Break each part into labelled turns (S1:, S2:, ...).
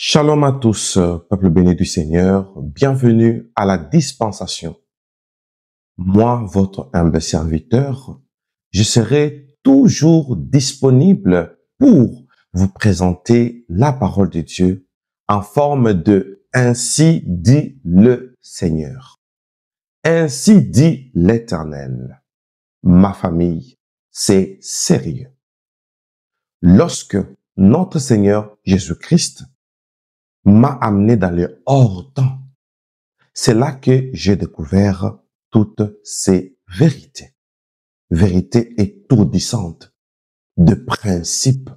S1: Shalom à tous, peuple béni du Seigneur. Bienvenue à la dispensation. Moi, votre humble serviteur, je serai toujours disponible pour vous présenter la parole de Dieu en forme de Ainsi dit le Seigneur. Ainsi dit l'Éternel. Ma famille, c'est sérieux. Lorsque notre Seigneur Jésus-Christ m'a amené dans le hors-temps, c'est là que j'ai découvert toutes ces vérités. Vérités étourdissantes de principes.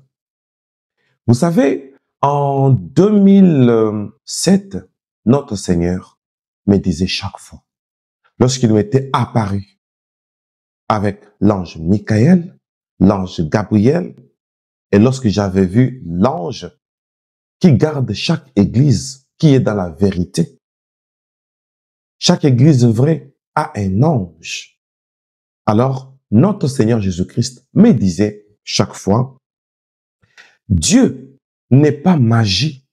S1: Vous savez, en 2007, notre Seigneur me disait chaque fois, lorsqu'il m'était apparu avec l'ange Michael, l'ange Gabriel, et lorsque j'avais vu l'ange qui garde chaque église qui est dans la vérité, chaque église vraie a un ange. Alors, notre Seigneur Jésus-Christ me disait chaque fois, Dieu n'est pas magie,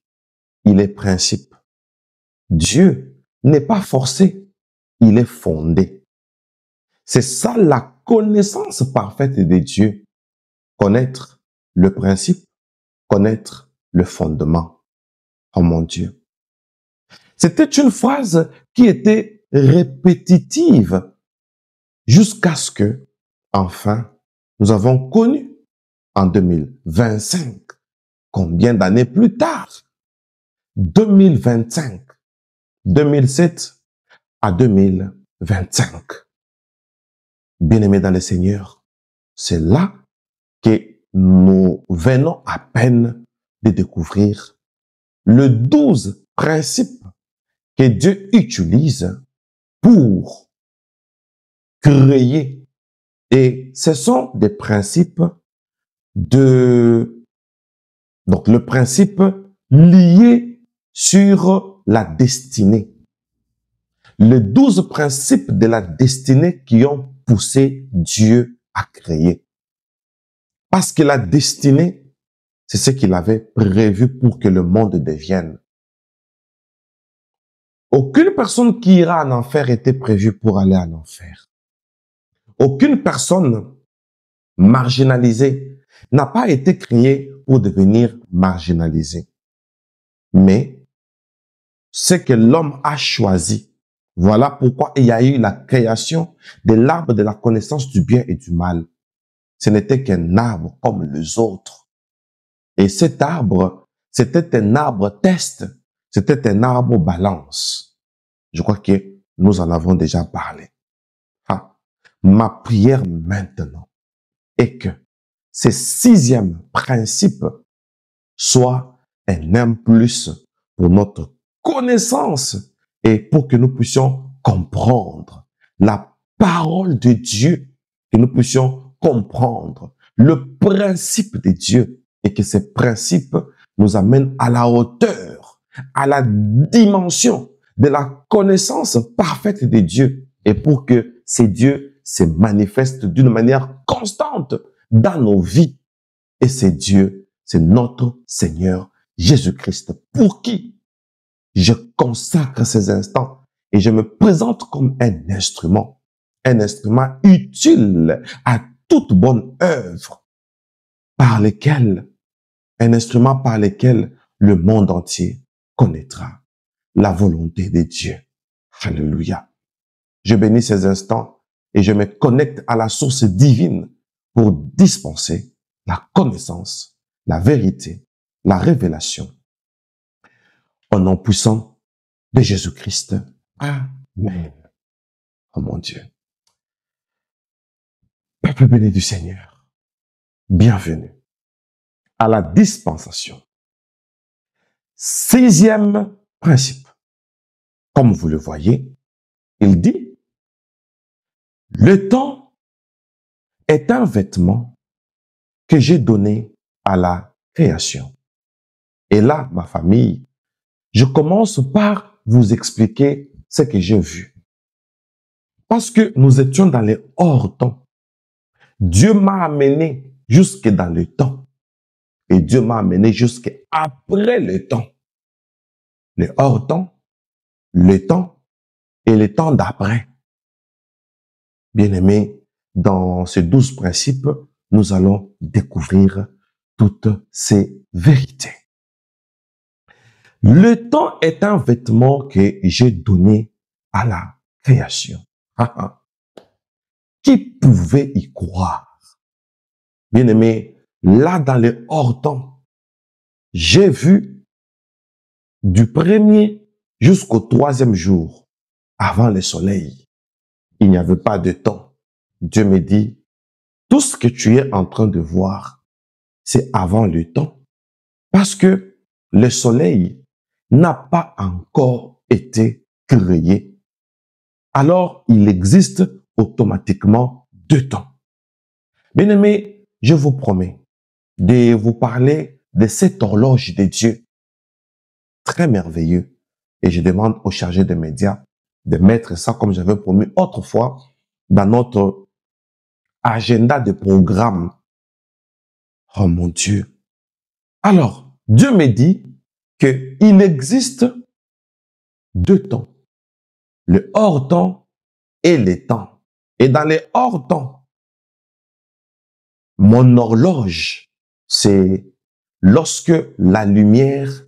S1: il est principe. Dieu n'est pas forcé, il est fondé. C'est ça la connaissance parfaite de Dieu. Connaître le principe, connaître le fondement. Oh mon Dieu. C'était une phrase qui était répétitive jusqu'à ce que, enfin, nous avons connu en 2025, combien d'années plus tard, 2025, 2007 à 2025. Bien-aimés dans le Seigneur, c'est là que nous venons à peine de découvrir le 12 principes que Dieu utilise pour créer. Et ce sont des principes donc le principe lié sur la destinée. Les 12 principes de la destinée qui ont poussé Dieu à créer. Parce que la destinée, c'est ce qu'il avait prévu pour que le monde devienne. Aucune personne qui ira en enfer était prévue pour aller en enfer. Aucune personne marginalisée n'a pas été créée pour devenir marginalisée. Mais ce que l'homme a choisi, voilà pourquoi il y a eu la création de l'arbre de la connaissance du bien et du mal. Ce n'était qu'un arbre comme les autres. Et cet arbre, c'était un arbre test, c'était un arbre balance. Je crois que nous en avons déjà parlé. Ma prière maintenant est que ce 6e principe soit un impulse pour notre connaissance et pour que nous puissions comprendre la parole de Dieu, que nous puissions comprendre le principe de Dieu et que ces principes nous amènent à la hauteur, à la dimension de la connaissance parfaite de Dieu et pour que ces dieux se manifestent d'une manière constante dans nos vies. Et ces dieux, c'est notre Seigneur Jésus-Christ, pour qui je consacre ces instants et je me présente comme un instrument utile à toute bonne œuvre, un instrument par lequel le monde entier connaîtra la volonté de Dieu. Alléluia. Je bénis ces instants et je me connecte à la source divine pour dispenser la connaissance, la vérité, la révélation. Au nom puissant de Jésus-Christ. Amen. Oh mon Dieu. Peuple béni du Seigneur, bienvenue à la dispensation. 6e principe. Comme vous le voyez, il dit, le temps est un vêtement que j'ai donné à la création. Et là, ma famille, je commence par vous expliquer ce que j'ai vu. Parce que nous étions dans les hors-temps. Dieu m'a amené jusque dans le temps. Et Dieu m'a amené jusqu'après le temps. le hors-temps, le temps et le temps d'après. Bien-aimés, dans ces 12 principes, nous allons découvrir toutes ces vérités. Le temps est un vêtement que j'ai donné à la création. Qui pouvait y croire? Bien-aimés, là dans le hors-temps, j'ai vu du premier jusqu'au troisième jour, avant le soleil, il n'y avait pas de temps. Dieu me dit, tout ce que tu es en train de voir, c'est avant le temps. Parce que le soleil n'a pas encore été créé. Alors, il existe automatiquement deux temps. Bien-aimés, je vous promets de vous parler de cette horloge de Dieu, très merveilleux. Et je demande aux chargés de médias de mettre ça, comme j'avais promis autrefois, dans notre agenda de programme. Oh mon Dieu. Alors, Dieu me dit qu'il existe deux temps, le hors-temps et les temps. Et dans les hors-temps, mon horloge, c'est lorsque la lumière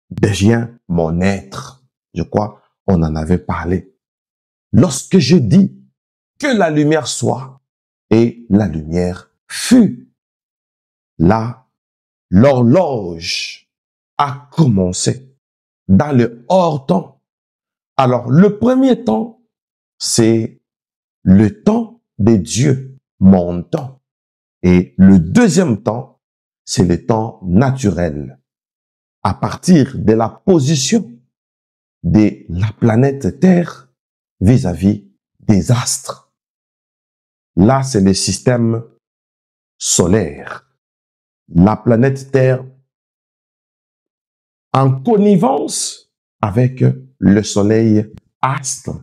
S1: devient mon être. Je crois, on en avait parlé. Lorsque je dis que la lumière soit, et la lumière fut. Là, l'horloge a commencé dans le hors-temps. Alors, le premier temps, c'est le temps de Dieu, mon temps. Et le deuxième temps, c'est le temps naturel. À partir de la position de la planète Terre vis-à-vis des astres. Là, c'est le système solaire. La planète Terre en connivence avec le soleil astre.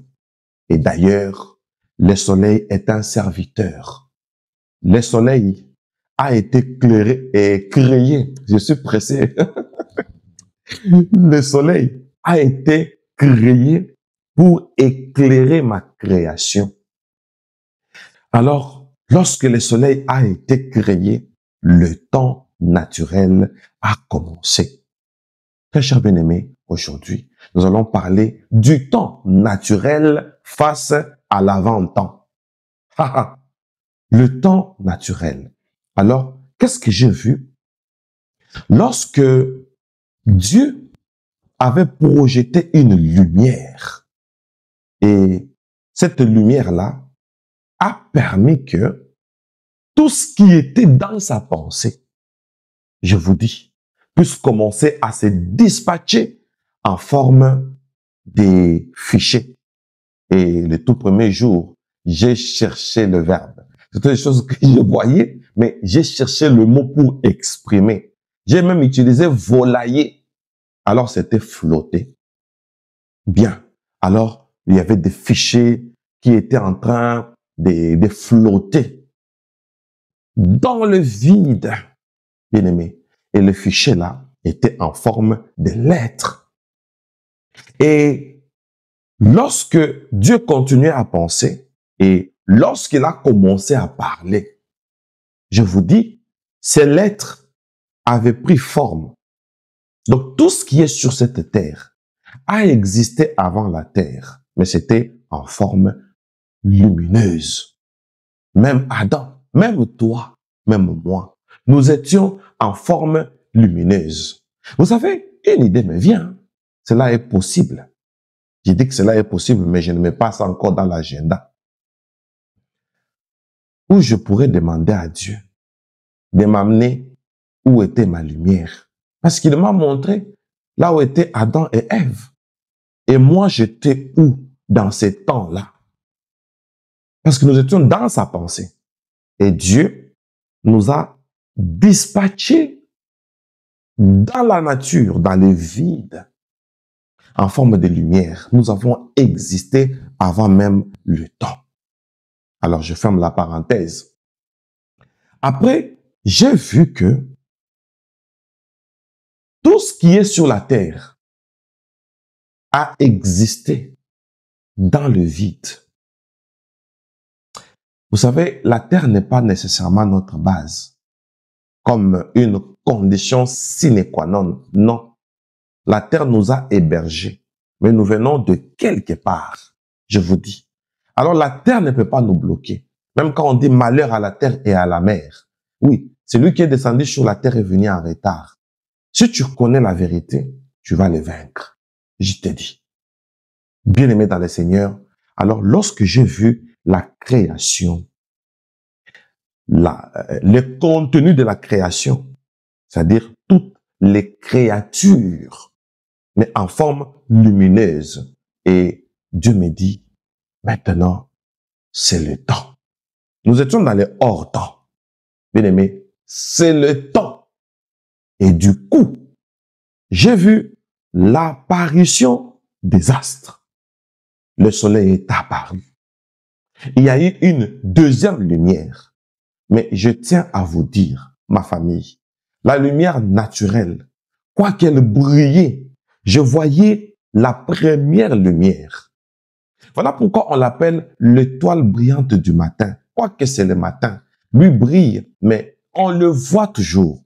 S1: Et d'ailleurs, le soleil est un serviteur. Le soleil a été créé. Je suis pressé. Le soleil a été créé pour éclairer ma création. Alors, lorsque le soleil a été créé, le temps naturel a commencé. Très cher bien-aimé, aujourd'hui, nous allons parler du temps naturel face à l'avant-temps. Le temps naturel. Alors, qu'est-ce que j'ai vu? Lorsque Dieu avait projeté une lumière, et cette lumière-là a permis que tout ce qui était dans sa pensée, je vous dis, puisse commencer à se dispatcher en forme des fichiers. Et le tout premier jour, j'ai cherché le verbe. C'était des choses que je voyais, mais j'ai cherché le mot pour exprimer. J'ai même utilisé volailler. Alors, c'était flotter. Bien. Alors, il y avait des fichiers qui étaient en train de flotter dans le vide, bien aimé. Et le fichier là était en forme de lettres. Et lorsque Dieu continuait à penser et lorsqu'il a commencé à parler, je vous dis, ces lettres avaient pris forme. Donc tout ce qui est sur cette terre a existé avant la terre, mais c'était en forme lumineuse. Même Adam, même toi, même moi, nous étions en forme lumineuse. Vous savez, une idée me vient. Cela est possible. J'ai dit que cela est possible, mais je ne mets pas ça encore dans l'agenda. Où je pourrais demander à Dieu de m'amener où était ma lumière. Parce qu'il m'a montré là où étaient Adam et Ève. Et moi, j'étais où dans ces temps-là? Parce que nous étions dans sa pensée. Et Dieu nous a dispatchés dans la nature, dans le vide, en forme de lumière. Nous avons existé avant même le temps. Alors, je ferme la parenthèse. Après, j'ai vu que tout ce qui est sur la terre a existé dans le vide. Vous savez, la terre n'est pas nécessairement notre base, comme une condition sine qua non. Non. La terre nous a hébergés, mais nous venons de quelque part, je vous dis. Alors la terre ne peut pas nous bloquer. Même quand on dit malheur à la terre et à la mer. Oui, celui qui est descendu sur la terre est venu en retard. Si tu connais la vérité, tu vas le vaincre. Je te dis. Bien-aimé dans le Seigneur, alors lorsque j'ai vu la création, le contenu de la création, c'est-à-dire toutes les créatures, mais en forme lumineuse, et Dieu me dit, maintenant, c'est le temps. Nous étions dans le hors-temps. Bien-aimé, c'est le temps. Et du coup, j'ai vu l'apparition des astres. Le soleil est apparu. Il y a eu une deuxième lumière. Mais je tiens à vous dire, ma famille, la lumière naturelle, quoi qu'elle brillait, je voyais la première lumière. Voilà pourquoi on l'appelle l'étoile brillante du matin. Quoique c'est le matin, lui brille, mais on le voit toujours.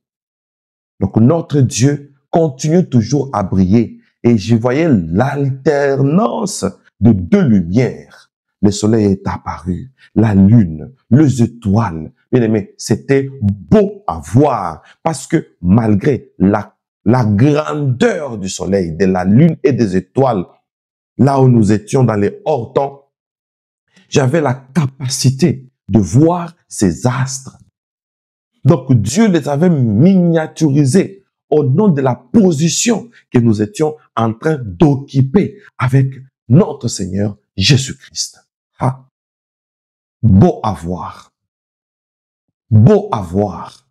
S1: Donc notre Dieu continue toujours à briller. Et je voyais l'alternance de deux lumières. Le soleil est apparu, la lune, les étoiles. Bien aimé, c'était beau à voir parce que malgré la grandeur du soleil, de la lune et des étoiles, là où nous étions dans les hors-temps, j'avais la capacité de voir ces astres. Donc Dieu les avait miniaturisés au nom de la position que nous étions en train d'occuper avec notre Seigneur Jésus-Christ. Ah, beau à voir. Beau à voir.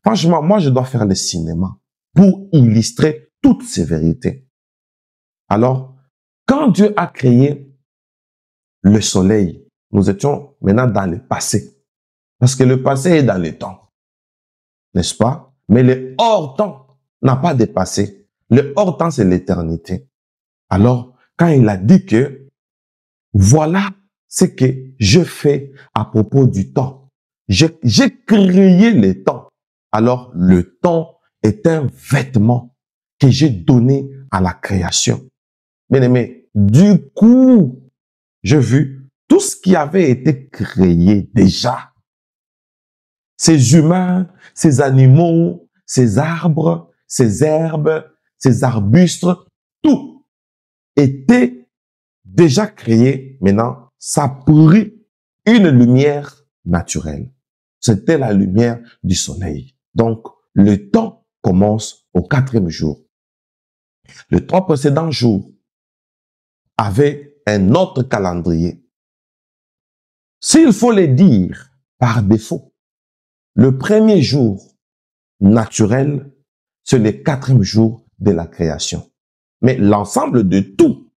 S1: Franchement, moi, je dois faire le cinéma pour illustrer toutes ces vérités. Alors, quand Dieu a créé le soleil, nous étions maintenant dans le passé. Parce que le passé est dans le temps. N'est-ce pas? Mais le hors-temps n'a pas dépassé. Le hors-temps, c'est l'éternité. Alors, quand il a dit que voilà ce que je fais à propos du temps. J'ai créé le temps. Alors, le temps est un vêtement que j'ai donné à la création. Bien aimé, du coup, j'ai vu tout ce qui avait été créé déjà. Ces humains, ces animaux, ces arbres, ces herbes, ces arbustes, tout était déjà créé. Maintenant, ça a pris une lumière naturelle. C'était la lumière du soleil. Donc, le temps commence au 4e jour. Les 3 précédents jours avaient un autre calendrier. S'il faut les dire par défaut, le premier jour naturel, c'est le 4e jour de la création. Mais l'ensemble de tout,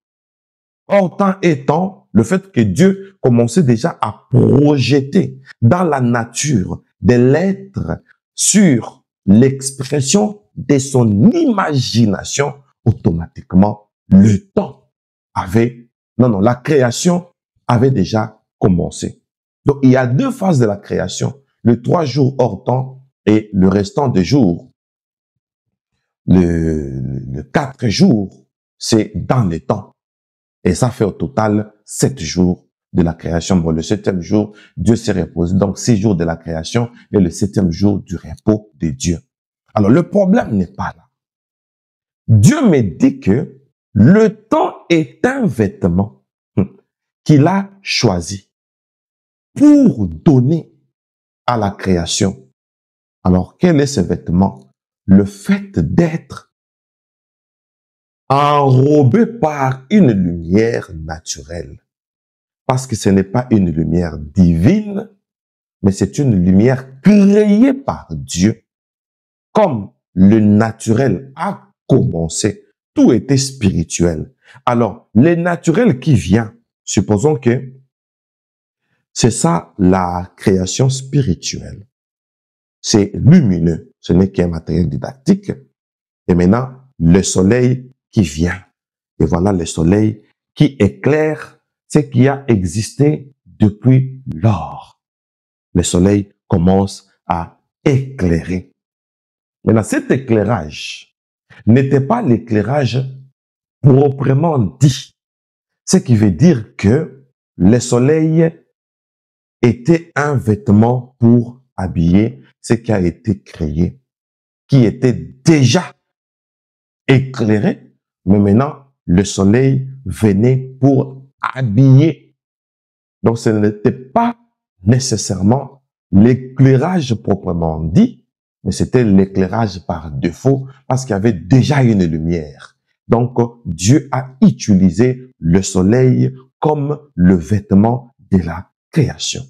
S1: hors temps et temps, le fait que Dieu commençait déjà à projeter dans la nature de l'être sur l'expression de son imagination, automatiquement, le temps avait, la création avait déjà commencé. Donc, il y a 2 phases de la création. Le 3 jours hors temps et le restant des jours. Le 4 jours, c'est dans le temps. Et ça fait au total 7 jours de la création. Bon, le 7e jour, Dieu s'est reposé. Donc, 6 jours de la création et le 7e jour du repos de Dieu. Alors, le problème n'est pas là. Dieu me dit que le temps est un vêtement qu'il a choisi pour donner à la création. Alors, quel est ce vêtement? Le fait d'être enrobé par une lumière naturelle. Parce que ce n'est pas une lumière divine, mais c'est une lumière créée par Dieu. Comme le naturel a commencé, tout était spirituel. Alors, le naturel qui vient, supposons que c'est ça la création spirituelle. C'est lumineux, ce n'est qu'un matériel didactique. Et maintenant, le soleil qui vient. Et voilà le soleil qui éclaire ce qui a existé depuis lors. Le soleil commence à éclairer. Maintenant, cet éclairage n'était pas l'éclairage proprement dit. Ce qui veut dire que le soleil était un vêtement pour habiller ce qui a été créé, qui était déjà éclairé, mais maintenant, le soleil venait pour habiller. Donc, ce n'était pas nécessairement l'éclairage proprement dit, mais c'était l'éclairage par défaut parce qu'il y avait déjà une lumière. Donc, Dieu a utilisé le soleil comme le vêtement de la création.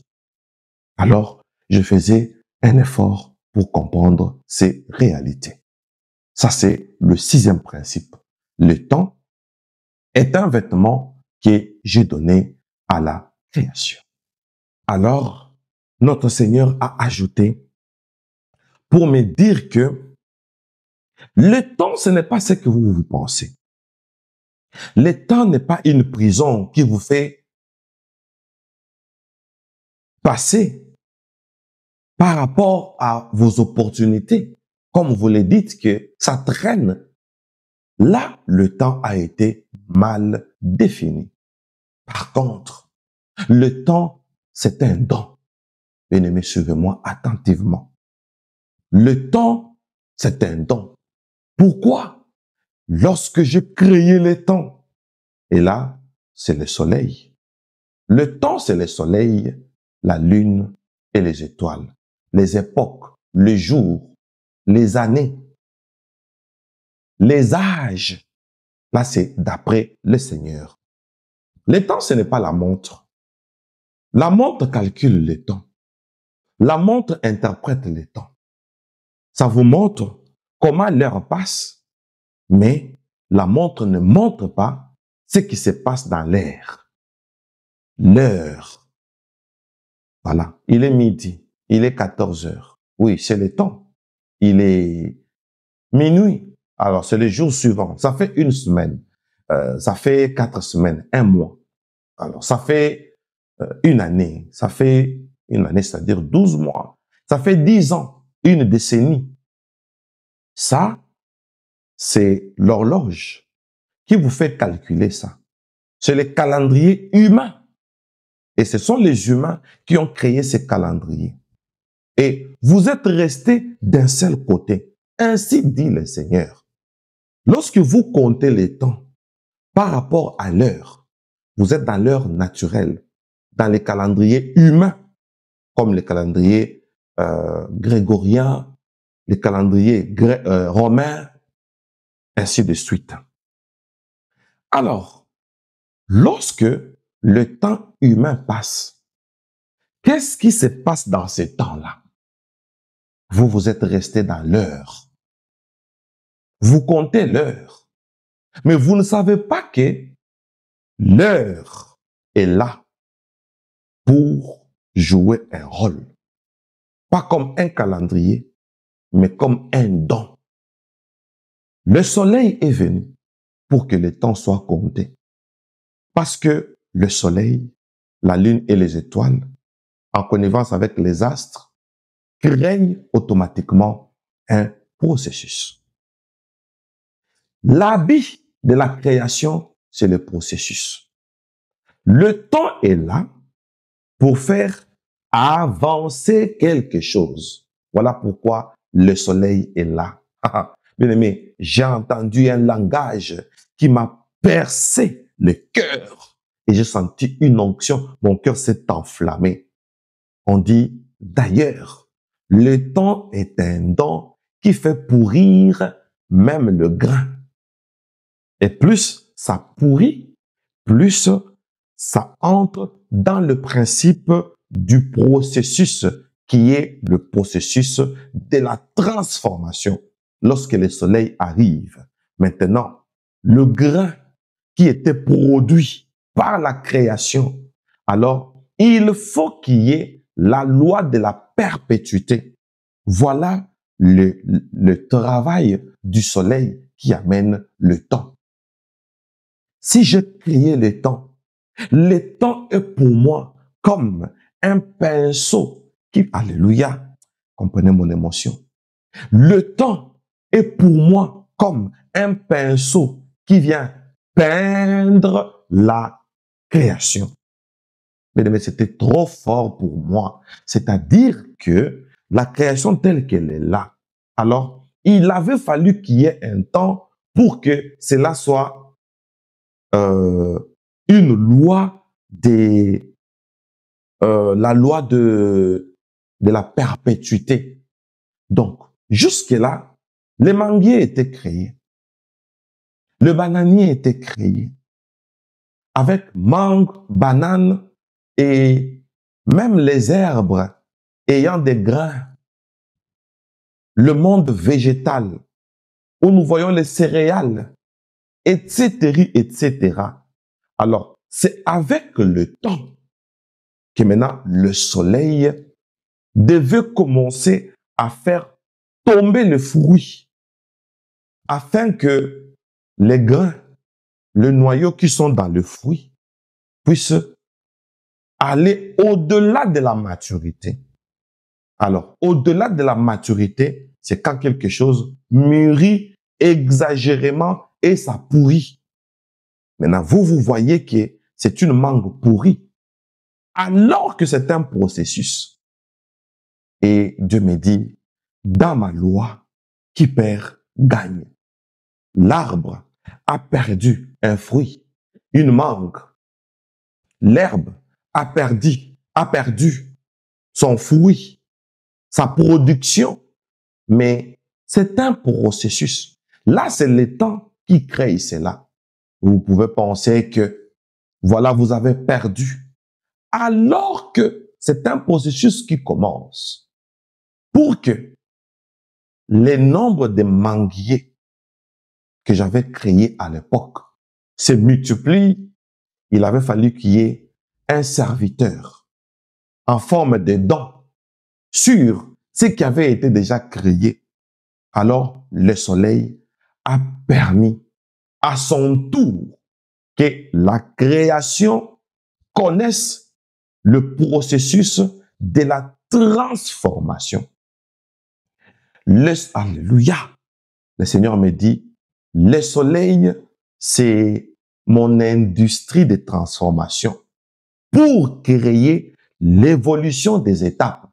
S1: Alors, je faisais un effort pour comprendre ces réalités. Ça, c'est le 6e principe. Le temps est un vêtement que j'ai donné à la création. Alors, notre Seigneur a ajouté pour me dire que le temps, ce n'est pas ce que vous pensez. Le temps n'est pas une prison qui vous fait passer par rapport à vos opportunités. Comme vous le dites que ça traîne. Là, le temps a été mal défini. Par contre, le temps, c'est un don. Bien-aimés, suivez-moi attentivement. Le temps, c'est un don. Pourquoi? Lorsque je créais le temps, et là, c'est le soleil. Le temps, c'est le soleil, la lune et les étoiles, les époques, les jours, les années, les âges. Là, c'est d'après le Seigneur. Le temps, ce n'est pas la montre. La montre calcule le temps. La montre interprète le temps. Ça vous montre comment l'heure passe, mais la montre ne montre pas ce qui se passe dans l'air. L'heure. Voilà. Il est midi. Il est 14 heures. Oui, c'est le temps. Il est minuit. Alors, c'est le jour suivant. Ça fait une semaine. Ça fait 4 semaines, un mois. Alors, ça fait une année. Ça fait une année, c'est-à-dire 12 mois. Ça fait 10 ans, une décennie. Ça, c'est l'horloge qui vous fait calculer ça. C'est le calendrier humain. Et ce sont les humains qui ont créé ces calendriers. Et vous êtes restés d'un seul côté. Ainsi dit le Seigneur. Lorsque vous comptez les temps par rapport à l'heure, vous êtes dans l'heure naturelle, dans les calendriers humains, comme les calendriers grégoriens, les calendriers romains, ainsi de suite. Alors, lorsque le temps humain passe, qu'est-ce qui se passe dans ce temps-là? Vous êtes resté dans l'heure. Vous comptez l'heure. Mais vous ne savez pas que l'heure est là pour jouer un rôle. Pas comme un calendrier, mais comme un don. Le soleil est venu pour que le temps soit compté. Parce que le soleil, la lune et les étoiles, en connivence avec les astres, créent automatiquement un processus. L'habit de la création, c'est le processus. Le temps est là pour faire avancer quelque chose. Voilà pourquoi le soleil est là. Bien aimé, j'ai entendu un langage qui m'a percé le cœur et j'ai senti une onction. Mon cœur s'est enflammé. On dit, d'ailleurs, le temps est un don qui fait pourrir même le grain. Et plus ça pourrit, plus ça entre dans le principe du processus qui est le processus de la transformation. Lorsque le soleil arrive, maintenant, le grain qui était produit par la création, alors il faut qu'il y ait la loi de la perpétuité. Voilà le travail du soleil qui amène le temps. si j'ai créé le temps est pour moi comme un pinceau qui, alléluia, comprenez mon émotion. Le temps est pour moi comme un pinceau qui vient peindre la création. Mais c'était trop fort pour moi. C'est-à-dire que la création telle qu'elle est là, alors il avait fallu qu'il y ait un temps pour que cela soit une loi la loi de la perpétuité. Donc, jusque-là, les manguiers étaient créés. Le bananier était créé. Avec mangue, banane et même les herbes ayant des grains. Le monde végétal, où nous voyons les céréales, etc., etc. Alors, c'est avec le temps que maintenant le soleil devait commencer à faire tomber le fruit afin que les grains, le noyau qui sont dans le fruit puissent aller au-delà de la maturité. Alors, au-delà de la maturité, c'est quand quelque chose mûrit exagérément et ça pourrit. Maintenant, vous voyez que c'est une mangue pourrie, alors que c'est un processus. Et Dieu me dit, dans ma loi, qui perd, gagne. L'arbre a perdu un fruit, une mangue. L'herbe a perdu son fruit, sa production. Mais c'est un processus. Là, c'est le temps qui crée cela. Vous pouvez penser que, voilà, vous avez perdu. Alors que c'est un processus qui commence. Pour que les nombres de manguiers que j'avais créés à l'époque se multiplient, il avait fallu qu'il y ait un serviteur en forme de don sur ce qui avait été déjà créé. Alors, le soleil a permis à son tour que la création connaisse le processus de la transformation. Alléluia. Le Seigneur me dit, le soleil, c'est mon industrie de transformation pour créer l'évolution des étapes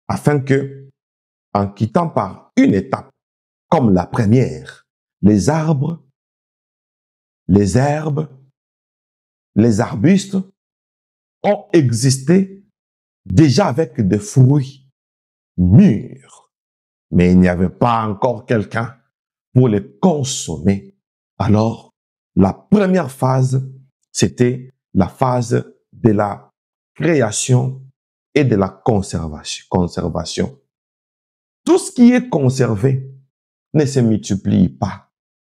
S1: afin que, en quittant par une étape, comme la première, les arbres, les herbes, les arbustes ont existé déjà avec des fruits mûrs, mais il n'y avait pas encore quelqu'un pour les consommer. Alors, la première phase, c'était la phase de la création et de la conservation. Tout ce qui est conservé ne se multiplie pas.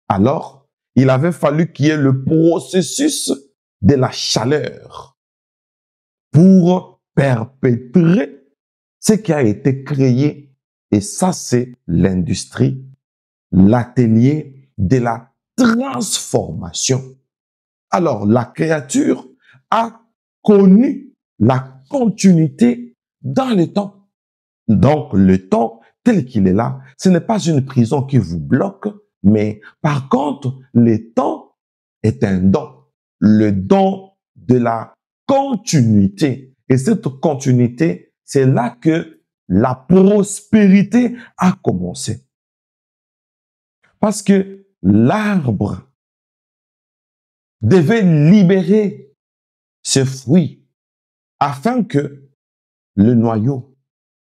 S1: Alors, il avait fallu qu'il y ait le processus de la chaleur pour perpétrer ce qui a été créé. Et ça, c'est l'industrie, l'atelier de la transformation. Alors, la créature a connu la continuité dans le temps. Donc, le temps tel qu'il est là, ce n'est pas une prison qui vous bloque, mais par contre, le temps est un don. Le don de la continuité. Et cette continuité, c'est là que la prospérité a commencé. Parce que l'arbre devait libérer ses fruits afin que le noyau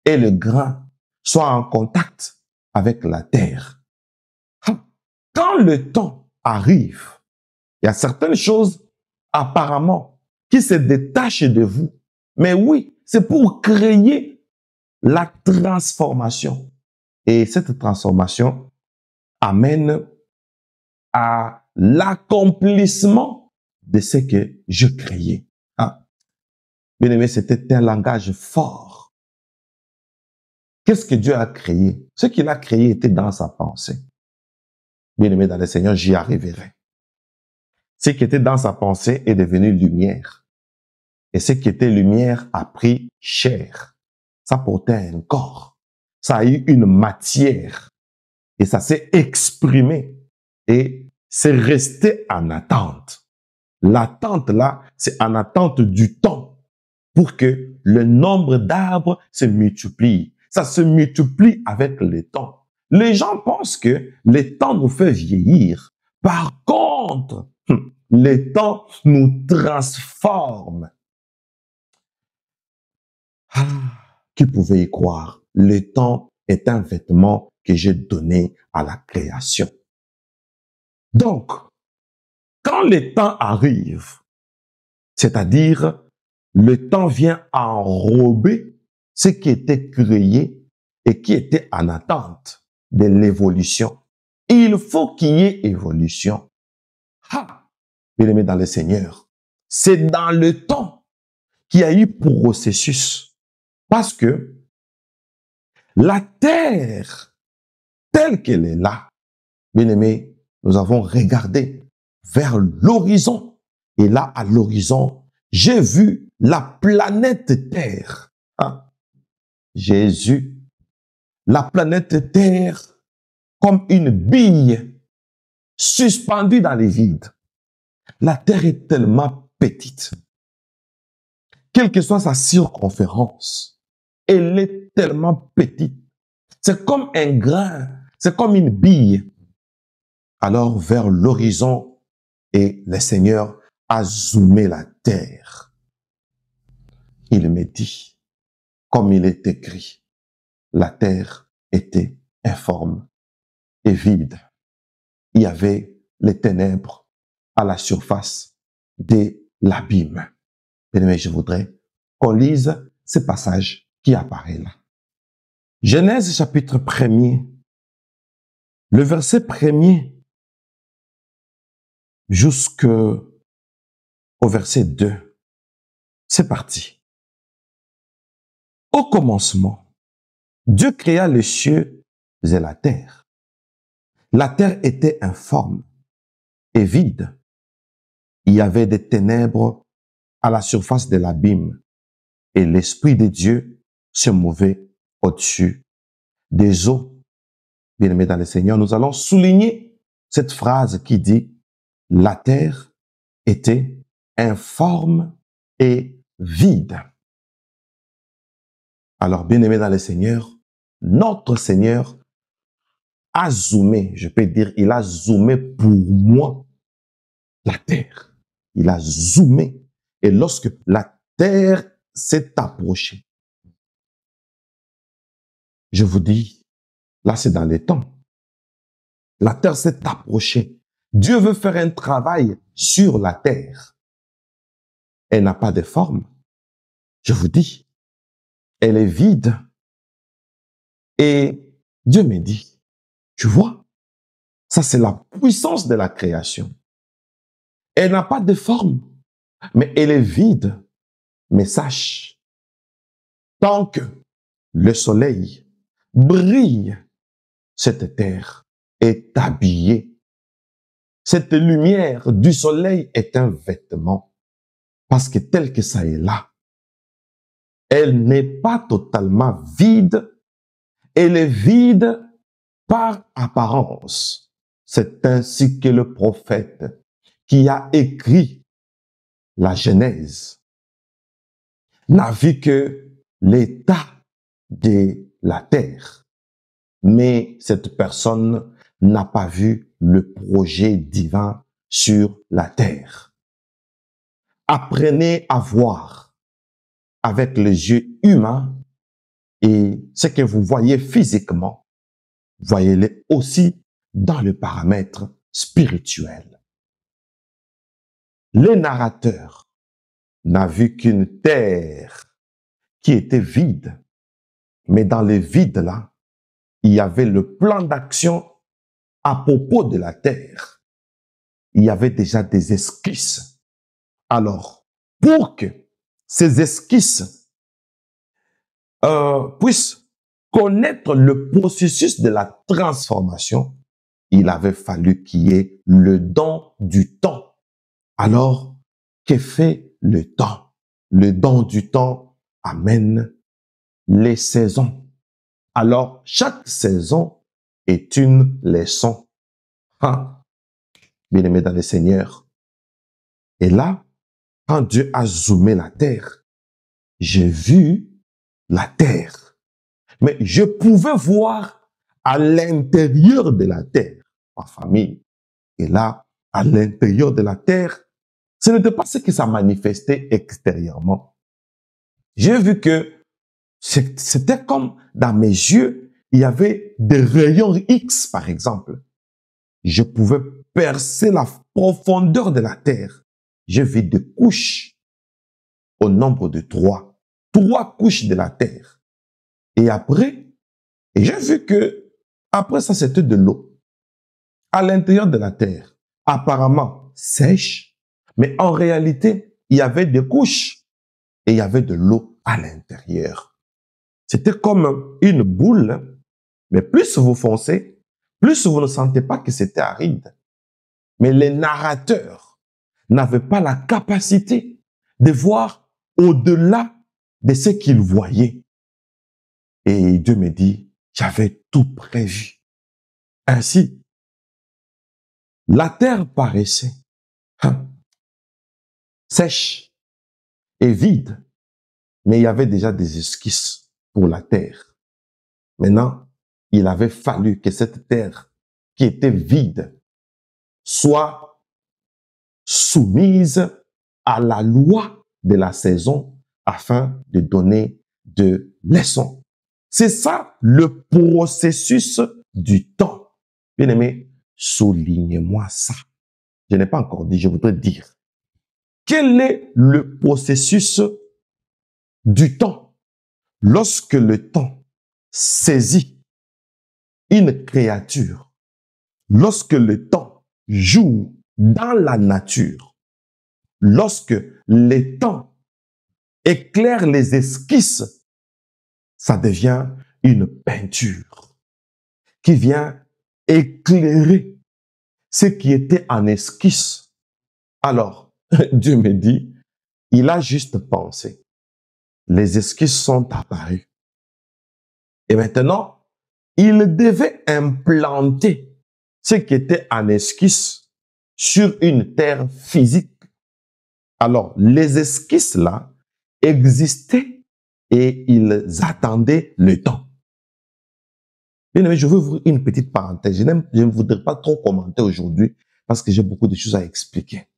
S1: et le grain soient en contact avec la terre. Quand le temps arrive, il y a certaines choses apparemment qui se détachent de vous. Mais oui, c'est pour créer la transformation. Et cette transformation amène à l'accomplissement de ce que je créais. Bien aimé, c'était un langage fort. Qu'est-ce que Dieu a créé? Ce qu'il a créé était dans sa pensée. Bien aimé dans le Seigneur, j'y arriverai. Ce qui était dans sa pensée est devenu lumière. Et ce qui était lumière a pris chair. Ça portait un corps. Ça a eu une matière. Et ça s'est exprimé. Et c'est resté en attente. L'attente là, c'est en attente du temps pour que le nombre d'arbres se multiplie. Ça se multiplie avec le temps. Les gens pensent que le temps nous fait vieillir. Par contre, le temps nous transforme. Ah, qui pouvait y croire? Le temps est un vêtement que j'ai donné à la création. Donc, quand le temps arrive, c'est-à-dire le temps vient enrober ce qui était créé et qui était en attente de l'évolution. Il faut qu'il y ait évolution. Ah, bien-aimé dans le Seigneur, c'est dans le temps qu'il y a eu processus. Parce que la terre, telle qu'elle est là, bien-aimé, nous avons regardé vers l'horizon. Et là, à l'horizon, j'ai vu la planète Terre. Hein? Jésus, la planète Terre comme une bille suspendue dans les vides. La Terre est tellement petite. Quelle que soit sa circonférence, elle est tellement petite. C'est comme un grain, c'est comme une bille. Alors, vers l'horizon, et le Seigneur a zoomé la terre. Il me dit, comme il est écrit, la terre était informe et vide. Il y avait les ténèbres à la surface de l'abîme. Bien-aimé, je voudrais qu'on lise ce passage qui apparaît là. Genèse chapitre 1er, le verset 1er jusqu'au verset 2. C'est parti. Au commencement, Dieu créa les cieux et la terre. La terre était informe et vide. Il y avait des ténèbres à la surface de l'abîme et l'Esprit de Dieu se mouvait au-dessus des eaux. Bien-aimés dans le Seigneur, nous allons souligner cette phrase qui dit « La terre était informe et vide ». Alors, bien-aimés dans le Seigneur, notre Seigneur a zoomé, je peux dire, il a zoomé pour moi la terre. Il a zoomé. Et lorsque la terre s'est approchée, je vous dis, là c'est dans les temps. La terre s'est approchée. Dieu veut faire un travail sur la terre. Elle n'a pas de forme. Je vous dis, elle est vide. Et Dieu me dit, tu vois, ça c'est la puissance de la création. Elle n'a pas de forme, mais elle est vide. Mais sache, tant que le soleil brille, cette terre est habillée. Cette lumière du soleil est un vêtement, parce que tel que ça est là, elle n'est pas totalement vide, elle est vide par apparence. C'est ainsi que le prophète qui a écrit la Genèse n'a vu que l'état de la terre. Mais cette personne n'a pas vu le projet divin sur la terre. Apprenez à voir avec les yeux humains et ce que vous voyez physiquement, voyez-le aussi dans le paramètre spirituel. Le narrateur n'a vu qu'une terre qui était vide. Mais dans le vide là, il y avait le plan d'action à propos de la terre. Il y avait déjà des esquisses. Alors, pour que ces esquisses puissent connaître le processus de la transformation, il avait fallu qu'il y ait le don du temps. Alors, que fait le temps? Le don du temps amène les saisons. Alors, chaque saison est une leçon. Ah, bien-aimé dans le Seigneur. Et là, quand Dieu a zoomé la terre, j'ai vu la terre. Mais je pouvais voir à l'intérieur de la terre, ma famille. Et là, à l'intérieur de la terre, ce n'était pas ce qui s'est manifesté extérieurement. J'ai vu que c'était comme dans mes yeux, il y avait des rayons X, par exemple. Je pouvais percer la profondeur de la terre. J'ai vu des couches au nombre de 3. 3 couches de la terre. Et après, j'ai vu que, après ça, c'était de l'eau. À l'intérieur de la terre, apparemment sèche, mais en réalité, il y avait des couches et il y avait de l'eau à l'intérieur. C'était comme une boule, mais plus vous foncez, plus vous ne sentez pas que c'était aride. Mais les narrateurs n'avaient pas la capacité de voir au-delà de ce qu'ils voyaient. Et Dieu me dit, j'avais tout prévu. Ainsi, la terre paraissait sèche et vide, mais il y avait déjà des esquisses pour la terre. Maintenant, il avait fallu que cette terre qui était vide soit soumise à la loi de la saison afin de donner de leçons. C'est ça le processus du temps. Bien aimé, soulignez-moi ça. Je n'ai pas encore dit, je voudrais dire. Quel est le processus du temps? Lorsque le temps saisit une créature, lorsque le temps joue dans la nature, lorsque le temps éclaire les esquisses, ça devient une peinture qui vient éclairer ce qui était en esquisse. Alors, Dieu me dit, il a juste pensé. Les esquisses sont apparues. Et maintenant, il devait implanter ce qui était en esquisse sur une terre physique. Alors, les esquisses là existaient et ils attendaient le temps. Bien aimé, je veux ouvrir une petite parenthèse. Je ne voudrais pas trop commenter aujourd'hui parce que j'ai beaucoup de choses à expliquer.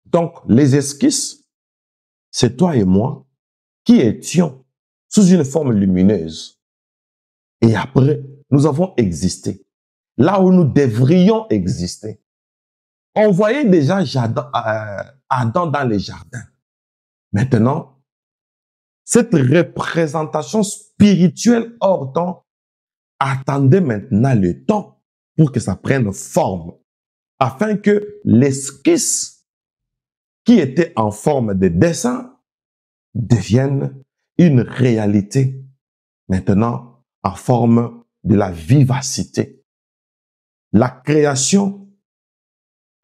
S1: Donc, les esquisses, c'est toi et moi qui étions sous une forme lumineuse. Et après, nous avons existé. Là où nous devrions exister. On voyait déjà Adam dans les jardins. Maintenant, cette représentation spirituelle hors temps attendait maintenant le temps pour que ça prenne forme, afin que l'esquisse qui était en forme de dessin devienne une réalité, maintenant en forme de la vivacité. La création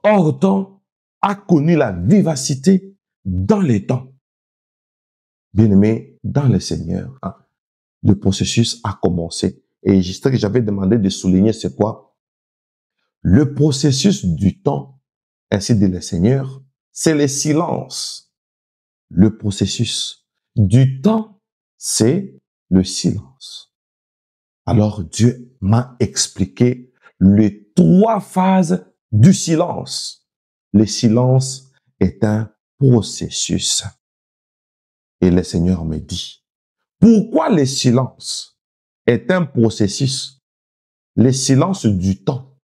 S1: hors temps a connu la vivacité dans les temps. Bien-aimé, dans le Seigneur, le processus a commencé. Et ce que j'avais demandé de souligner, c'est quoi? Le processus du temps, ainsi dit le Seigneur, c'est le silence. Le processus du temps, c'est le silence. Alors Dieu m'a expliqué les 3 phases du silence. Le silence est un processus. Et le Seigneur me dit, pourquoi le silence est un processus? Le silence du temps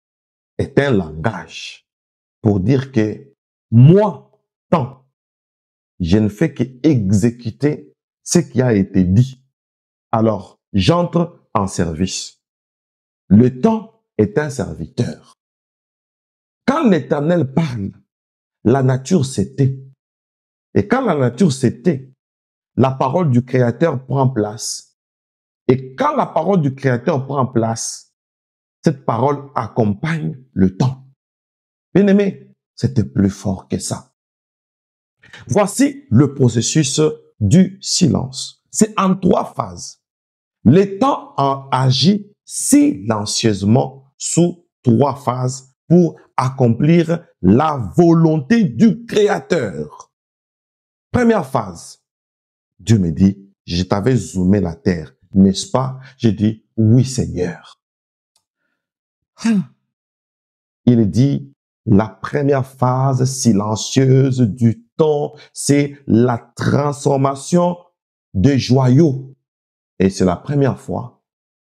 S1: est un langage pour dire que moi, temps, je ne fais qu'exécuter ce qui a été dit. Alors, j'entre en service. Le temps est un serviteur. Quand l'Éternel parle, la nature s'était. Et quand la nature s'était, la parole du Créateur prend place. Et quand la parole du Créateur prend place, cette parole accompagne le temps. Bien-aimé, c'était plus fort que ça. Voici le processus du silence. C'est en 3 phases. Le temps agit silencieusement sous 3 phases pour accomplir la volonté du Créateur. Première phase, Dieu me dit, je t'avais zoomé la terre, n'est-ce pas? J'ai dit, oui Seigneur. Il dit, la première phase silencieuse du temps, c'est la transformation de joyaux. Et c'est la première fois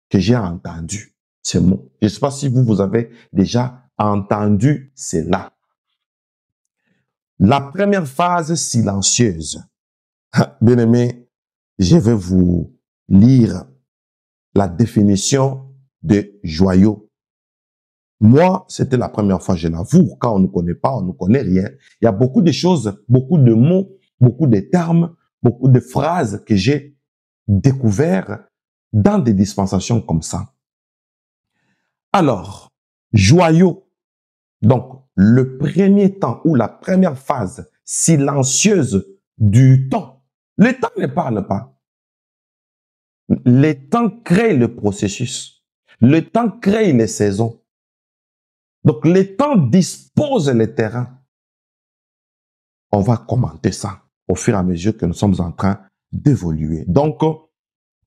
S1: que j'ai entendu ces mots. Je ne sais pas si vous avez déjà entendu cela. La première phase silencieuse. Bien-aimés, je vais vous lire la définition de joyau. Moi, c'était la première fois, je l'avoue, quand on ne connaît pas, on ne connaît rien. Il y a beaucoup de choses, beaucoup de mots, beaucoup de termes, beaucoup de phrases que j'ai découvertes dans des dispensations comme ça. Alors, joyau, donc le premier temps ou la première phase silencieuse du temps. Le temps ne parle pas. Le temps crée le processus. Le temps crée les saisons. Donc, le temps dispose les terrains. On va commenter ça au fur et à mesure que nous sommes en train d'évoluer. Donc,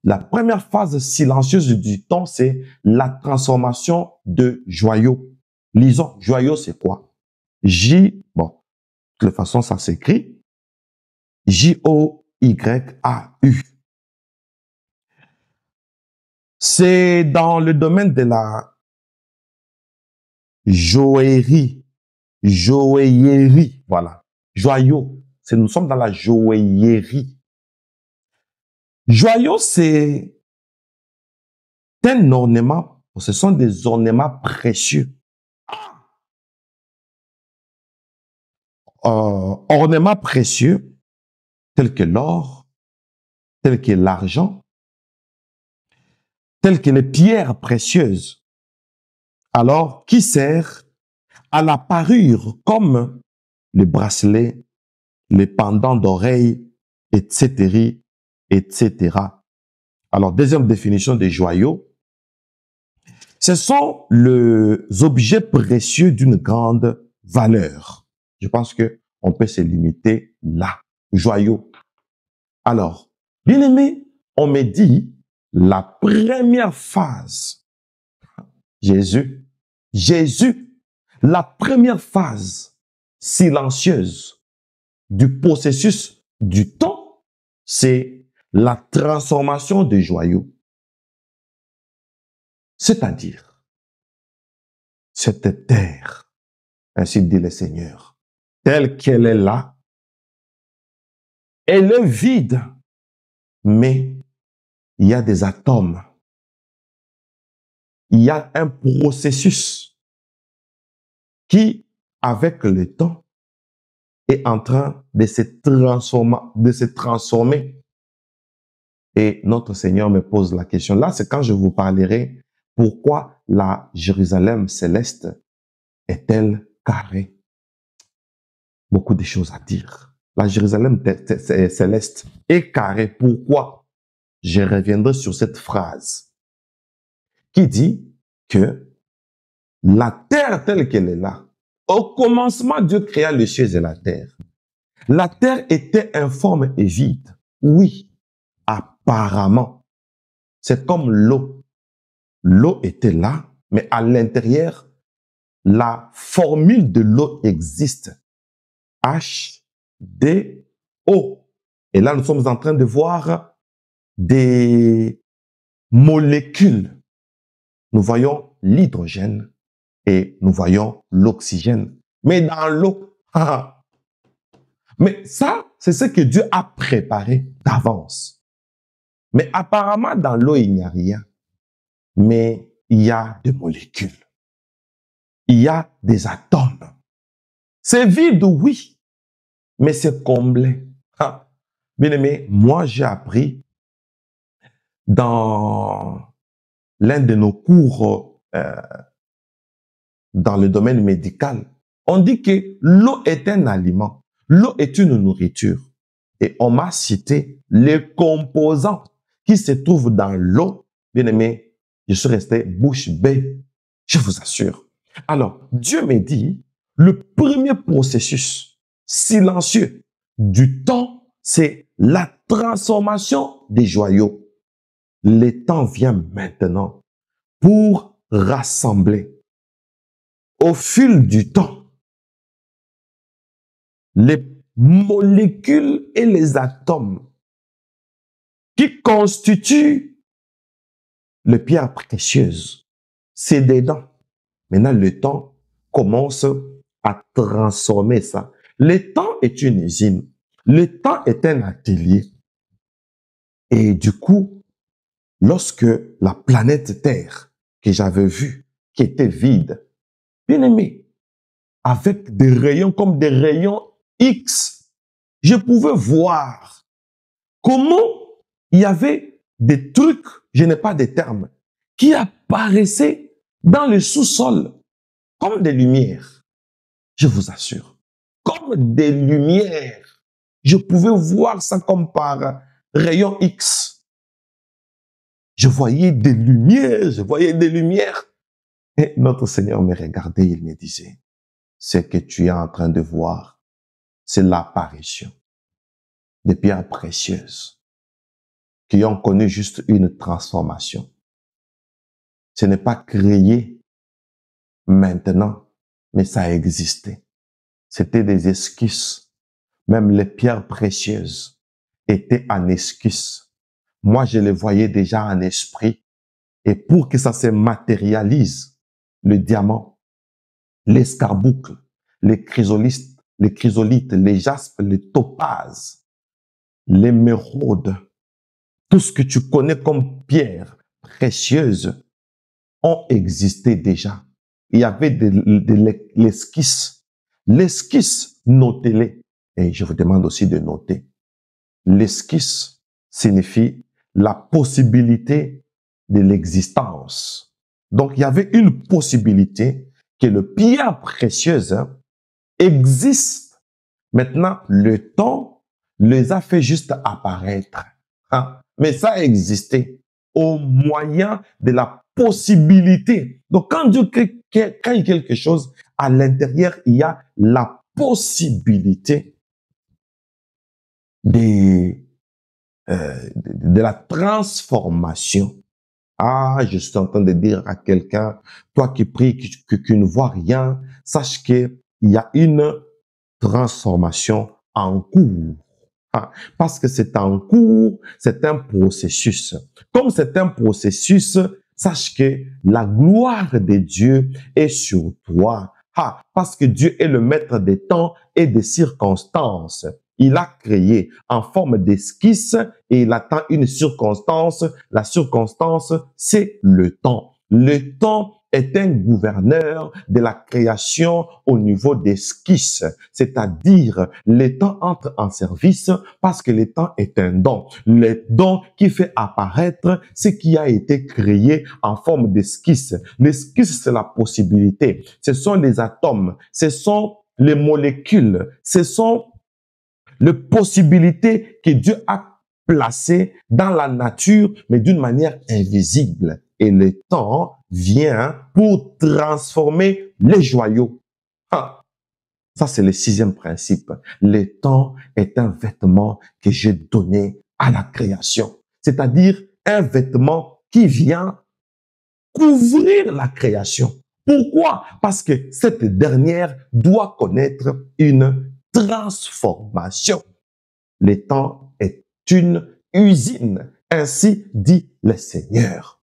S1: la première phase silencieuse du temps, c'est la transformation de joyau. Lisons, joyau, c'est quoi? Bon, de toute façon, ça s'écrit J-O-Y-A-U. C'est dans le domaine de la joaillerie. Joaillerie, voilà. Joyau, nous sommes dans la joaillerie. Joyau, c'est un ornement, ce sont des ornements précieux. Ornements précieux, tels que l'or, tels que l'argent, tels que les pierres précieuses. Alors, qui sert à la parure comme les bracelets, les pendants d'oreilles, etc., etc. Alors, deuxième définition des joyaux, ce sont les objets précieux d'une grande valeur. Je pense que on peut se limiter là. Joyaux. Alors, bien aimé, on me dit la première phase. Jésus, la première phase silencieuse du processus du temps, c'est la transformation des joyaux. C'est-à-dire, cette terre, ainsi dit le Seigneur, telle qu'elle est là, elle est vide, mais il y a des atomes. Il y a un processus qui, avec le temps, est en train de se transformer. Et notre Seigneur me pose la question. Là, c'est quand je vous parlerai pourquoi la Jérusalem céleste est-elle carrée. Beaucoup de choses à dire. La Jérusalem céleste est carrée. Pourquoi? Je reviendrai sur cette phrase qui dit que la terre telle qu'elle est là, au commencement, Dieu créa les cieux et la terre. La terre était informe et vide. Oui, apparemment. C'est comme l'eau. L'eau était là, mais à l'intérieur, la formule de l'eau existe. H2O. Et là, nous sommes en train de voir des molécules. Nous voyons l'hydrogène et nous voyons l'oxygène. Mais dans l'eau, mais ça, c'est ce que Dieu a préparé d'avance. Mais apparemment, dans l'eau, il n'y a rien. Mais il y a des molécules. Il y a des atomes. C'est vide, oui, mais c'est comblé. Bien aimé, moi, j'ai appris dans l'un de nos cours dans le domaine médical On dit que l'eau est un aliment, l'eau est une nourriture. Et on m'a cité les composants qui se trouvent dans l'eau. Bien aimé, je suis resté bouche bée, je vous assure. Alors, Dieu me dit, le premier processus silencieux du temps, c'est la transformation des joyaux. Le temps vient maintenant pour rassembler. Au fil du temps, les molécules et les atomes qui constituent les pierres précieuses, c'est dedans. Maintenant, le temps commence à transformer ça. Le temps est une usine. Le temps est un atelier. Et du coup, lorsque la planète Terre, que j'avais vue, qui était vide, bien aimé, avec des rayons comme des rayons X, je pouvais voir comment il y avait des trucs, je n'ai pas de termes, qui apparaissaient dans le sous-sol comme des lumières. Je vous assure, comme des lumières. Je pouvais voir ça comme par rayon X. Je voyais des lumières, je voyais des lumières. Et notre Seigneur me regardait, il me disait, ce que tu es en train de voir, c'est l'apparition des pierres précieuses qui ont connu juste une transformation. Ce n'est pas créé maintenant, mais ça a existé. C'était des esquisses. Même les pierres précieuses étaient en esquisse. Moi, je les voyais déjà en esprit. Et pour que ça se matérialise, le diamant, l'escarboucle, les chrysolites, les jaspes, les topazes, l'émeraude, tout ce que tu connais comme pierres précieuses ont existé déjà. Il y avait de l'esquisse. L'esquisse, notez-les. Et je vous demande aussi de noter. L'esquisse signifie la possibilité de l'existence. Donc, il y avait une possibilité que le pierre précieuse existe. Maintenant, le temps les a fait juste apparaître. Hein? Mais ça a existé au moyen de la possibilité. Donc, quand Dieu crée quelque chose, à l'intérieur, il y a la possibilité de la transformation. Ah, je suis en train de dire à quelqu'un, toi qui pries, qui ne vois rien, sache qu'il y a une transformation en cours. Ah, parce que c'est en cours, c'est un processus. Comme c'est un processus, sache que la gloire de Dieu est sur toi. Ah, parce que Dieu est le maître des temps et des circonstances. Il a créé en forme d'esquisse et il attend une circonstance. La circonstance, c'est le temps. Le temps est un gouverneur de la création au niveau d'esquisse, c'est-à-dire le temps entre en service parce que le temps est un don. Le don qui fait apparaître ce qui a été créé en forme d'esquisse. L'esquisse, c'est la possibilité. Ce sont les atomes, ce sont les molécules, ce sont les possibilités que Dieu a placées dans la nature, mais d'une manière invisible. Et le temps vient pour transformer les joyaux. Ah, ça, c'est le sixième principe. Le temps est un vêtement que j'ai donné à la création. C'est-à-dire un vêtement qui vient couvrir la création. Pourquoi? Parce que cette dernière doit connaître une transformation. Le temps est une usine, ainsi dit le Seigneur.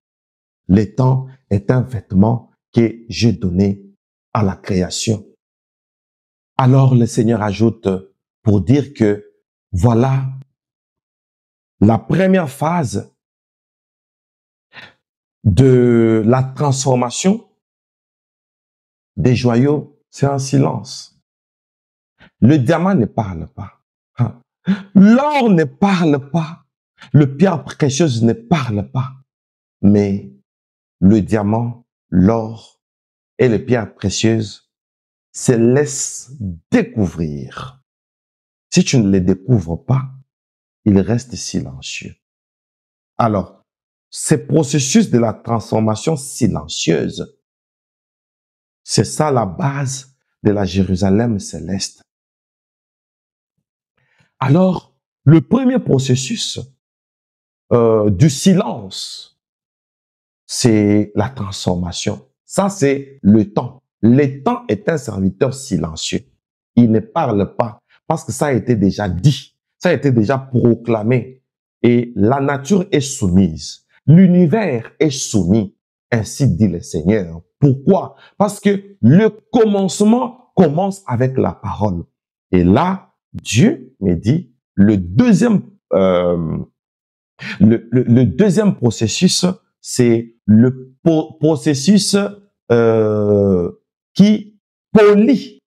S1: Le temps est un vêtement que j'ai donné à la création. Alors le Seigneur ajoute pour dire que voilà la première phase de la transformation des joyaux, c'est un silence. Le diamant ne parle pas. L'or ne parle pas. Le pierre précieuse ne parle pas. Mais le diamant, l'or et les pierres précieuses, se laissent découvrir. Si tu ne les découvres pas, ils restent silencieux. Alors, ces processus de la transformation silencieuse, c'est ça la base de la Jérusalem céleste. Alors, le premier processus du silence, c'est la transformation. Ça, c'est le temps. Le temps est un serviteur silencieux. Il ne parle pas parce que ça a été déjà dit, ça a été déjà proclamé. Et la nature est soumise. L'univers est soumis. Ainsi dit le Seigneur. Pourquoi? Parce que le commencement commence avec la parole. Et là, Dieu me dit, le deuxième processus, c'est le processus qui polit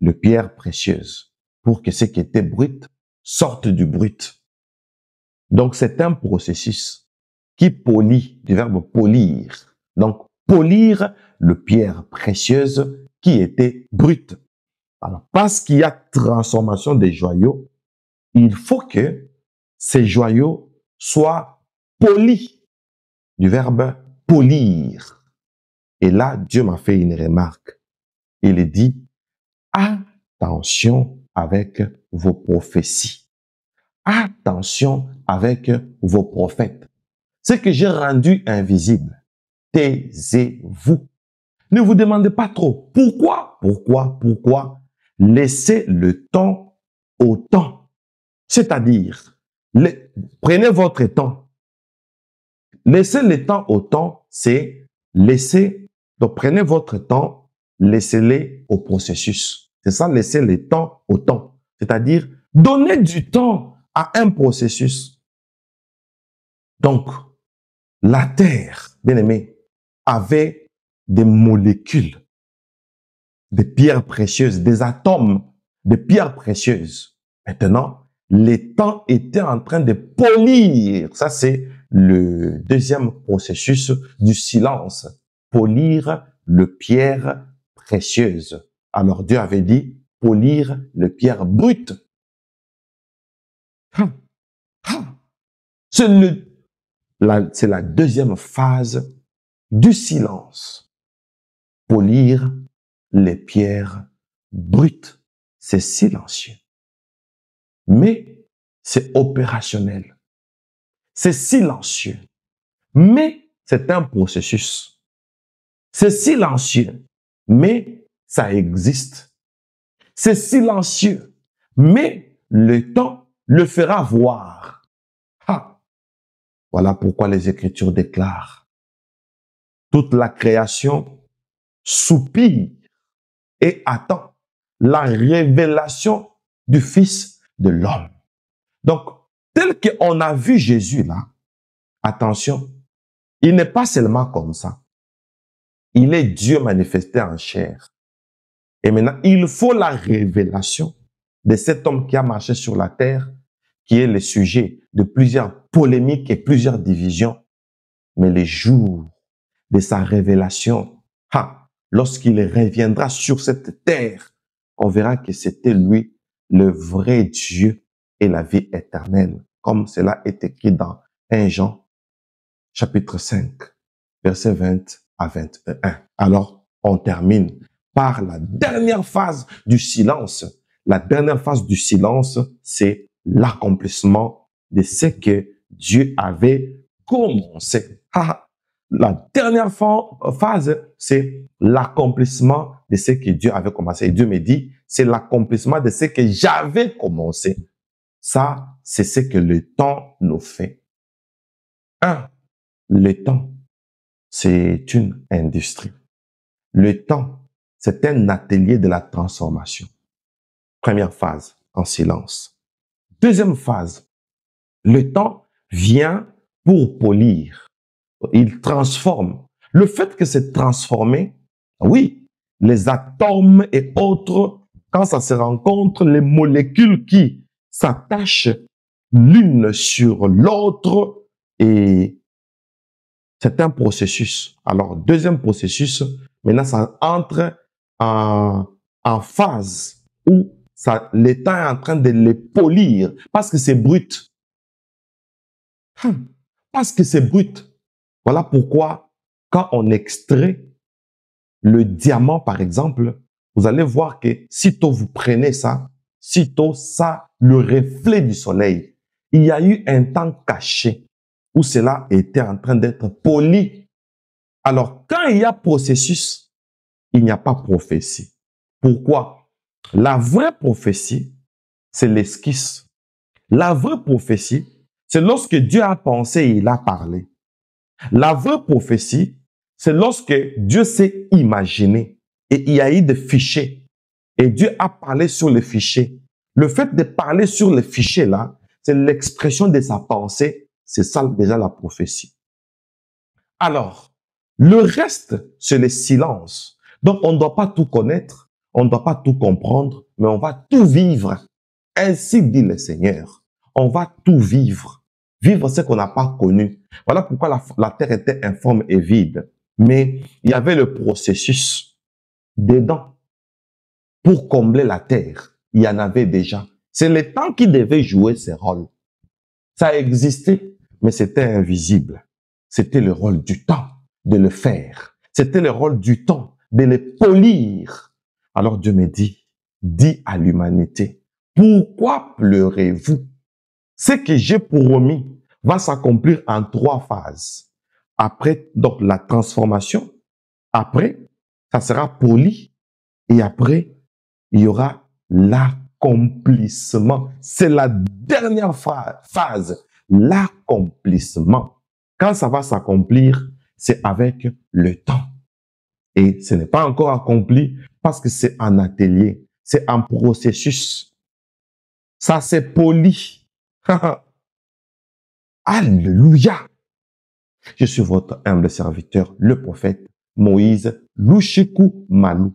S1: le pierre précieuse pour que ce qui était brut sorte du brut. Donc, c'est un processus qui polit, du verbe polir. Donc, polir le pierre précieuse qui était brute. Alors, parce qu'il y a transformation des joyaux, il faut que ces joyaux soient polis, du verbe polir. Et là, Dieu m'a fait une remarque. Il dit, attention avec vos prophéties. Attention avec vos prophètes. Ce que j'ai rendu invisible, taisez-vous. Ne vous demandez pas trop. Pourquoi? Laissez le temps au temps. C'est-à-dire, prenez votre temps. Laissez le temps au temps, c'est laisser, donc prenez votre temps, laissez-le au processus. C'est ça, laissez le temps au temps. C'est-à-dire, donnez du temps à un processus. Donc, la Terre, bien aimé, avait des molécules, des pierres précieuses, des atomes de pierres précieuses. Maintenant, les temps étaient en train de polir. Ça, c'est le deuxième processus du silence. Polir le pierre précieuse. Alors, Dieu avait dit, polir le pierre brute. C'est la deuxième phase du silence. Polir les pierres brutes. C'est silencieux. Mais c'est opérationnel. C'est silencieux. Mais c'est un processus. C'est silencieux. Mais ça existe. C'est silencieux. Mais le temps le fera voir. Voilà pourquoi les Écritures déclarent. Toute la création soupire et attend la révélation du Fils de l'homme. Donc, tel qu'on a vu Jésus là, attention, il n'est pas seulement comme ça. Il est Dieu manifesté en chair. Et maintenant, il faut la révélation de cet homme qui a marché sur la terre, qui est le sujet de plusieurs polémiques et plusieurs divisions. Mais les jours de sa révélation, lorsqu'il reviendra sur cette terre, on verra que c'était lui, le vrai Dieu et la vie éternelle, comme cela est écrit dans 1 Jean, chapitre 5, versets 20 à 21. Alors, on termine par la dernière phase du silence. La dernière phase du silence, c'est l'accomplissement de ce que Dieu avait commencé. La dernière phase, c'est l'accomplissement de ce que Dieu avait commencé. Et Dieu me dit, c'est l'accomplissement de ce que j'avais commencé. Ça, c'est ce que le temps nous fait. Le temps, c'est une industrie. Le temps, c'est un atelier de la transformation. Première phase, en silence. Deuxième phase, le temps vient pour polir. Il transforme. Le fait que c'est transformé, oui, les atomes et autres, quand ça se rencontre, les molécules qui s'attachent l'une sur l'autre, et c'est un processus. Alors, deuxième processus, maintenant ça entre en en phase où le temps est en train de les polir parce que c'est brut. Parce que c'est brut. Voilà pourquoi, quand on extrait le diamant, par exemple, vous allez voir que sitôt vous prenez ça, sitôt ça, le reflet du soleil, il y a eu un temps caché où cela était en train d'être poli. Alors, quand il y a processus, il n'y a pas prophétie. Pourquoi? La vraie prophétie, c'est l'esquisse. La vraie prophétie, c'est lorsque Dieu a pensé et il a parlé. La vraie prophétie, c'est lorsque Dieu s'est imaginé et il y a eu des fichiers et Dieu a parlé sur les fichiers. Le fait de parler sur les fichiers là, c'est l'expression de sa pensée. C'est ça déjà la prophétie. Alors, le reste, c'est le silence. Donc, on ne doit pas tout connaître, on ne doit pas tout comprendre, mais on va tout vivre. Ainsi dit le Seigneur. On va tout vivre. Vivre ce qu'on n'a pas connu. Voilà pourquoi la terre était informe et vide. Mais il y avait le processus dedans. Pour combler la terre, il y en avait déjà. C'est le temps qui devait jouer ses rôles. Ça existait, mais c'était invisible. C'était le rôle du temps de le faire. C'était le rôle du temps de le polir. Alors Dieu me dit, dis à l'humanité, pourquoi pleurez-vous? Ce que j'ai promis va s'accomplir en 3 phases. Après, donc, la transformation. Après, ça sera poli. Et après, il y aura l'accomplissement. C'est la dernière phase, l'accomplissement. Quand ça va s'accomplir, c'est avec le temps. Et ce n'est pas encore accompli parce que c'est un atelier, c'est un processus. Ça, c'est poli. Alléluia. Je suis votre humble serviteur, le prophète Moïse Louchikou Malou,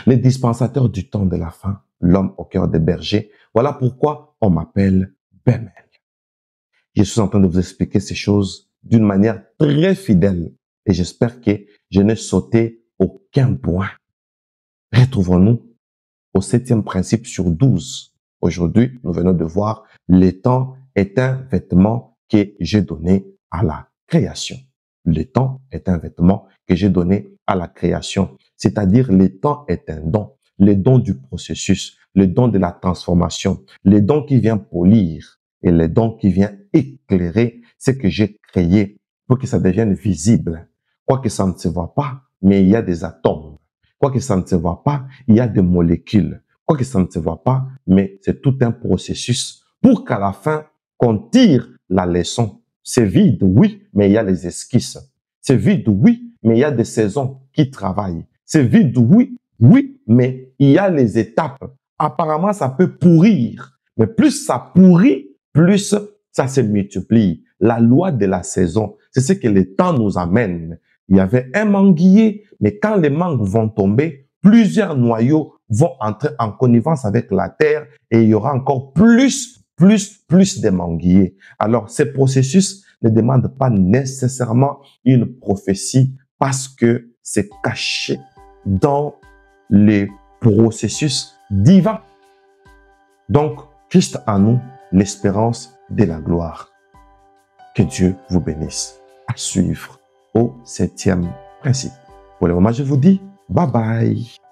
S1: le dispensateur du temps de la fin, l'homme au cœur des bergers. Voilà pourquoi on m'appelle Bemel. Je suis en train de vous expliquer ces choses d'une manière très fidèle et j'espère que je n'ai sauté aucun point. Retrouvons-nous au 7e principe sur 12. Aujourd'hui, nous venons de voir le temps est un vêtement que j'ai donné à la création. Le temps est un vêtement que j'ai donné à la création. C'est-à-dire, le temps est un don. Le don du processus, le don de la transformation, le don qui vient polir et le don qui vient éclairer ce que j'ai créé pour que ça devienne visible. Quoique ça ne se voit pas, mais il y a des atomes. Quoique ça ne se voit pas, il y a des molécules. Quoique ça ne se voit pas, mais c'est tout un processus pour qu'à la fin, qu'on tire la leçon. C'est vide, oui, mais il y a les esquisses. C'est vide, oui, mais il y a des saisons qui travaillent. C'est vide, oui, oui, mais il y a les étapes. Apparemment, ça peut pourrir. Mais plus ça pourrit, plus ça se multiplie. La loi de la saison, c'est ce que le temps nous amène. Il y avait un manguier, mais quand les mangues vont tomber, plusieurs noyaux vont entrer en connivence avec la terre et il y aura encore plus de manguiers. Alors, ces processus ne demandent pas nécessairement une prophétie parce que c'est caché dans les processus divins. Donc, Christ en nous, l'espérance de la gloire. Que Dieu vous bénisse. À suivre au 7e principe. Pour le moment, je vous dis bye bye.